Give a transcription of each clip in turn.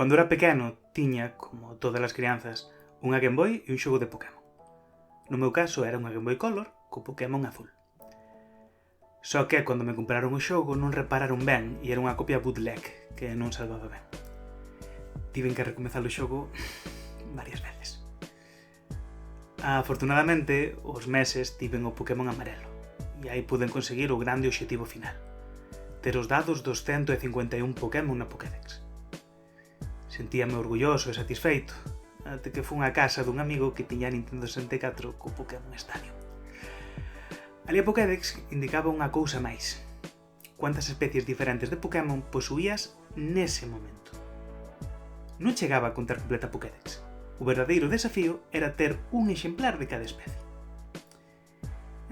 Cando era pequeno, tiña, como todas as crianzas, unha Game Boy e un xogo de Pokémon. No meu caso era unha Game Boy Color co Pokémon azul. Só que cando me compraron o xogo non repararon ben e era unha copia bootleg que non salvaba ben. Tiven que recomezar o xogo varias veces. Afortunadamente, os meses tiven o Pokémon amarelo e aí puden conseguir o grande obxectivo final: ter os dados dos 151 Pokémon na Pokédex. Sentíame orgulloso e satisfeito, até que fun á casa dun amigo que tiña Nintendo 64 co Pokémon Stadium. Ali a Pokédex indicaba unha cousa máis: cuántas especies diferentes de Pokémon posuías nese momento. Non chegaba a contar completa a Pokédex. O verdadeiro desafío era ter un exemplar de cada especie.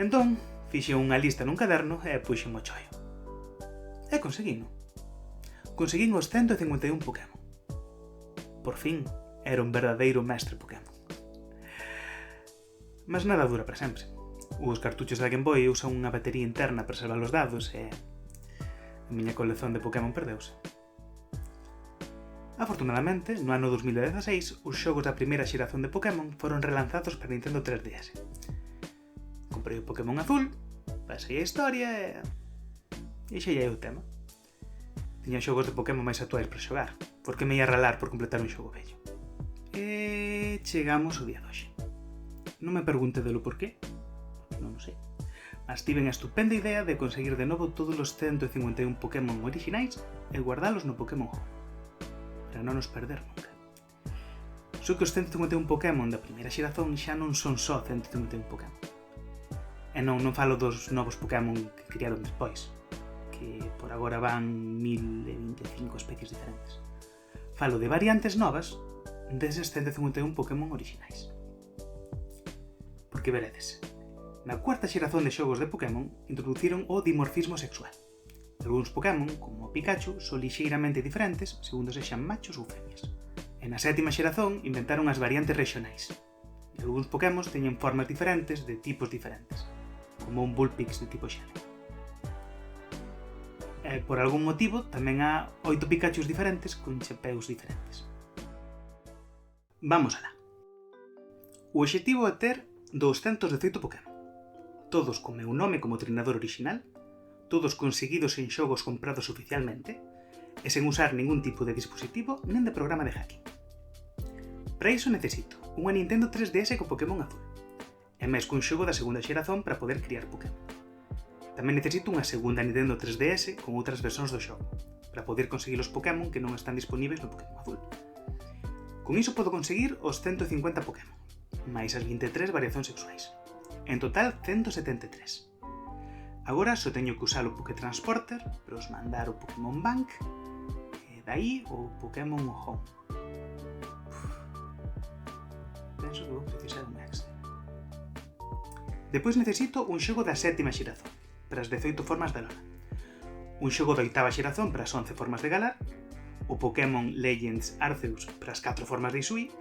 Entón, fixe unha lista nun caderno e puxen o choio. E conseguino. Conseguín os 151 Pokémon. Por fin, era un verdadeiro mestre Pokémon. Mas nada dura para sempre. Os cartuchos da Game Boy usan unha batería interna para salvar os dados e a miña colección de Pokémon perdeuse. Afortunadamente, no ano 2016, os xogos da primeira xeración de Pokémon foron relanzados para Nintendo 3DS. Comprei o Pokémon azul, pasei a historia e xei o tema. Tiña xogos de Pokémon máis actuais para xogar, porque me ia ralar por completar un xogo vello. E chegamos ao día de hoxe. Non me pregunte delo por qué, non o sei, mas tiven a estupenda idea de conseguir de novo todos os 151 Pokémon orixinais e guardalos no Pokémon Home, para non nos perder nunca. Só que os 151 Pokémon da primeira xeración xa non son só 151 Pokémon. E non falo dos novos Pokémon que criaron despois, que por agora van 1025 especies diferentes. Falo de variantes novas deses 151 Pokémon orixinais. Porque veredes, na cuarta xeración de xogos de Pokémon introduciron o dimorfismo sexual. Algúns Pokémon, como o Pikachu, son lixeiramente diferentes segundo sexan machos ou femias. E na sétima xeración inventaron as variantes regionais. E algúns Pokémon teñen formas diferentes de tipos diferentes, como un Bullpix de tipo xene. E por algún motivo tamén há 8 Pikachus diferentes con chapeus diferentes. Vamos alá. O obxectivo é ter 218 Pokémon, todos con meu nome como treinador orixinal, todos conseguidos en xogos comprados oficialmente e sen usar ningún tipo de dispositivo nen de programa de hacking. Para iso necesito unha Nintendo 3DS con Pokémon azul e máis cun xogo da segunda xeración para poder criar Pokémon. Tamén necesito unha segunda Nintendo 3DS con outras versións do xogo para poder conseguir os Pokémon que non están disponíveis no Pokémon azul. Con iso podo conseguir os 150 Pokémon, máis as 23 variacións sexuais. En total, 173. Agora só teño que usar o Pokétransporter para os mandar o Pokémon Bank e dai o Pokémon Home. Penso que vou precisar un extra. Depois necesito un xogo da sétima xeración para as 18 formas de Alola, un xogo da oitava xeración para as 11 formas de Galar, o Pokémon Legends Arceus para as 4 formas de Isui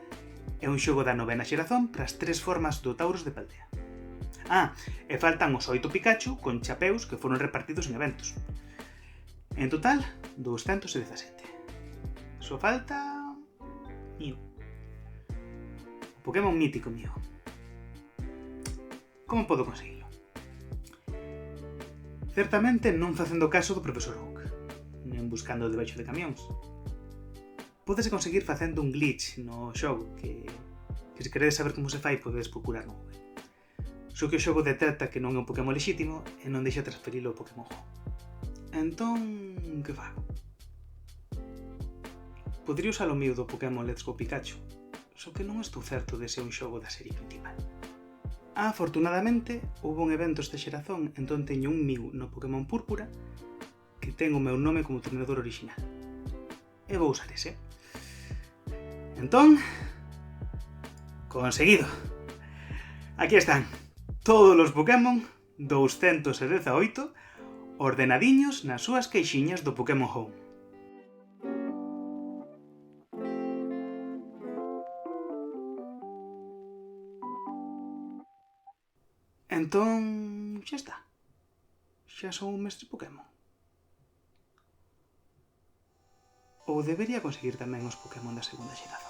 e un xogo da novena xeración para as 3 formas do Tauros de Paldea. E faltan os 8 Pikachu con chapeus que foron repartidos en eventos. En total, 217. Só falta... Mío. O Pokémon mítico mío. Como podo conseguilo? Certamente non facendo caso do profesor Oak, nen buscando debaixo de camións. Pódese conseguir facendo un glitch no xogo que se queredes saber como se fai podedes procurar no Google. Só que o xogo detecta que non é un Pokémon lexítimo e non deixa transferilo ao Pokémon Home. Entón, que fago? Podría usar o mío do Pokémon Let's Go Pikachu, só que non estou certo de ser un xogo da serie principal. Afortunadamente, houve un evento esta xerazón, entón teño un Mew no Pokémon Púrpura que ten o meu nome como treinador orixinal. E vou usar ese. Entón... conseguido! Aquí están todos os Pokémon 218 ordenadiños nas súas queixiñas do Pokémon Home. Entón, xa está. Xa son un mestre Pokémon. ou debería conseguir tamén os Pokémon da segunda xeración.